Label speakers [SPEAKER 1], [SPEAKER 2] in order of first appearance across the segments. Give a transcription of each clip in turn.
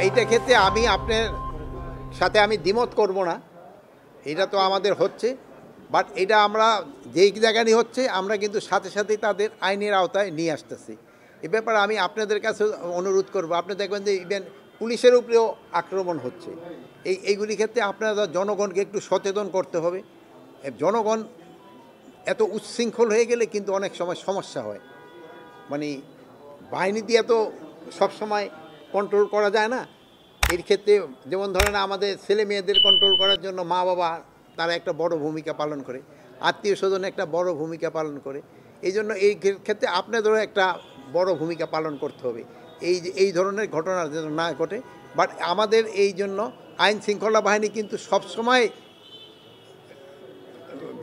[SPEAKER 1] এইটা ক্ষেত্রে আমি আপনার সাথে আমি দ্বিমত করব না। এটা তো আমাদের হচ্ছে, বাট এটা আমরা যেই জায়গায় হচ্ছে আমরা কিন্তু সাথে সাথেই তাদের আইনের আওতায় নিয়ে আসতেছি। এ ব্যাপারে আমি আপনাদের কাছে অনুরোধ করব, আপনি দেখবেন যে ইভেন পুলিশের উপরেও আক্রমণ হচ্ছে। এইগুলি ক্ষেত্রে আপনারা জনগণকে একটু সচেতন করতে হবে। জনগণ এত উচ্ছৃঙ্খল হয়ে গেলে কিন্তু অনেক সময় সমস্যা হয়। মানে বাহিনী দিয়ে তো সবসময় কন্ট্রোল করা যায় না। এর ক্ষেত্রে যেমন ধরেন আমাদের ছেলে মেয়েদের কন্ট্রোল করার জন্য মা বাবা তারা একটা বড় ভূমিকা পালন করে, আত্মীয় স্বজন একটা বড় ভূমিকা পালন করে। এই জন্য এই ক্ষেত্রে আপনাদেরও একটা বড় ভূমিকা পালন করতে হবে এই ধরনের ঘটনা যেন না ঘটে। বাট আমাদের এই জন্য আইন শৃঙ্খলা বাহিনী কিন্তু সবসময়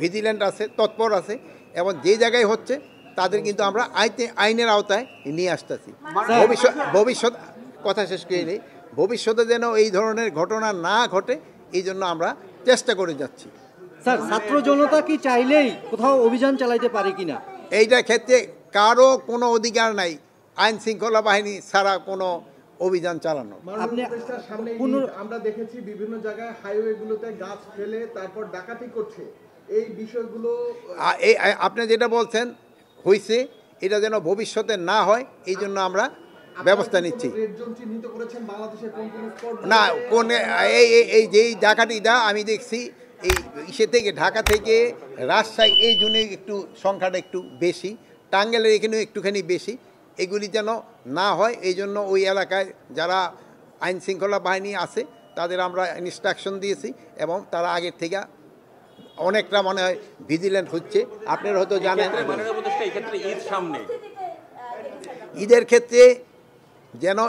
[SPEAKER 1] ভিজিল্যান্ট আছে, তৎপর আছে, এবং যে জায়গায় হচ্ছে তাদের কিন্তু আমরা আইনের আওতায় নিয়ে আসতেছি। ভবিষ্যৎ কথা শেষ করে নেই, ভবিষ্যতে যেন এই ধরনের ঘটনা না ঘটে এই জন্য আমরা চেষ্টা করে যাচ্ছি।
[SPEAKER 2] স্যার, ছাত্র জনতা কি চাইলেই কোথাও অভিযান চালাইতে পারে কিনা?
[SPEAKER 1] এইটা ক্ষেত্রে কারো কোনো অধিকার নাই আইন শৃঙ্খলা বাহিনী ছাড়া কোনো অভিযান চালানো।
[SPEAKER 3] আমরা দেখেছি বিভিন্ন জায়গায় হাইওয়েগুলোতে গাছ ফেলে তারপর ডাকাতি করছে, এই বিষয়গুলো
[SPEAKER 1] আপনি যেটা বলছেন হয়েছে, এটা যেন ভবিষ্যতে না হয় এই জন্য আমরা ব্যবস্থা নিচ্ছি। না, কোন এই যেই ডাকাতিটা আমি দেখছি এই ইসে থেকে ঢাকা থেকে রাজশাহী এই জন্য একটু সংখ্যাটা একটু বেশি, টাঙ্গাইলের এখানেও একটুখানি বেশি। এগুলি যেন না হয় এই জন্য ওই এলাকায় যারা আইন শৃঙ্খলা বাহিনী আছে তাদের আমরা ইনস্ট্রাকশন দিয়েছি, এবং তারা আগের থেকে অনেকটা মনে হয় ভিজিল্যান্ট হচ্ছে। আপনারা হয়তো জানেন ঈদের ক্ষেত্রে যেন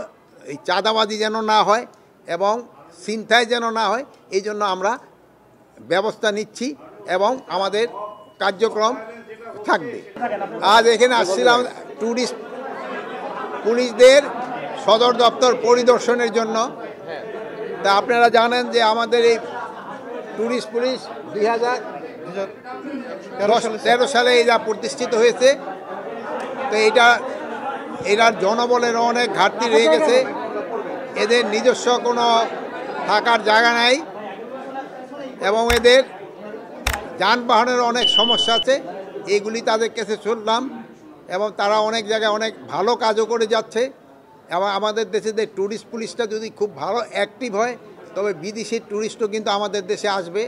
[SPEAKER 1] এই চাঁদাবাজি যেন না হয় এবং ছিনতাই যেন না হয় এই জন্য আমরা ব্যবস্থা নিচ্ছি এবং আমাদের কার্যক্রম থাকবে। আজ এখানে আসছিলাম ট্যুরিস্ট পুলিশদের সদর দপ্তর পরিদর্শনের জন্য। তা আপনারা জানেন যে আমাদের এই ট্যুরিস্ট পুলিশ 2013 সালে এটা প্রতিষ্ঠিত হয়েছে। তো এটার জনবলের অনেক ঘাটতি রয়ে গেছে, এদের নিজস্ব কোনো থাকার জায়গা নাই এবং এদের যানবাহনের অনেক সমস্যা আছে। এগুলি তাদের কাছে শুনলাম এবং তারা অনেক জায়গায় অনেক ভালো কাজও করে যাচ্ছে। এবং আমাদের দেশে যে ট্যুরিস্ট পুলিশটা যদি খুব ভালো অ্যাক্টিভ হয় তবে বিদেশি ট্যুরিস্টও কিন্তু আমাদের দেশে আসবে।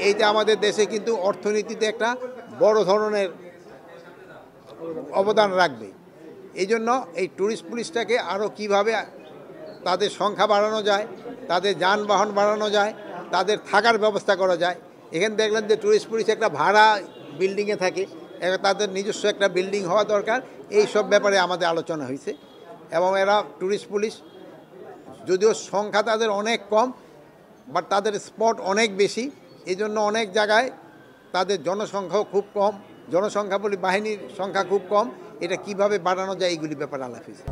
[SPEAKER 1] এইটা আমাদের দেশে কিন্তু অর্থনীতিতে একটা বড় ধরনের অবদান রাখবে। এই জন্য এই ট্যুরিস্ট পুলিশটাকে আরও কীভাবে তাদের সংখ্যা বাড়ানো যায়, তাদের যানবাহন বাড়ানো যায়, তাদের থাকার ব্যবস্থা করা যায়। এখানে দেখলেন যে ট্যুরিস্ট পুলিশ একটা ভাড়া বিল্ডিংয়ে থাকে, তাদের নিজস্ব একটা বিল্ডিং হওয়া দরকার। এই সব ব্যাপারে আমাদের আলোচনা হয়েছে এবং এরা ট্যুরিস্ট পুলিশ যদিও সংখ্যা তাদের অনেক কম, বাট তাদের স্পট অনেক বেশি। এই জন্য অনেক জায়গায় তাদের জনসংখ্যাও খুব কম, জনসংখ্যা বলি বাহিনীর সংখ্যা খুব কম। এটা কিভাবে বাড়ানো যায় এইগুলি ব্যাপারে আলাপ হয়েছে।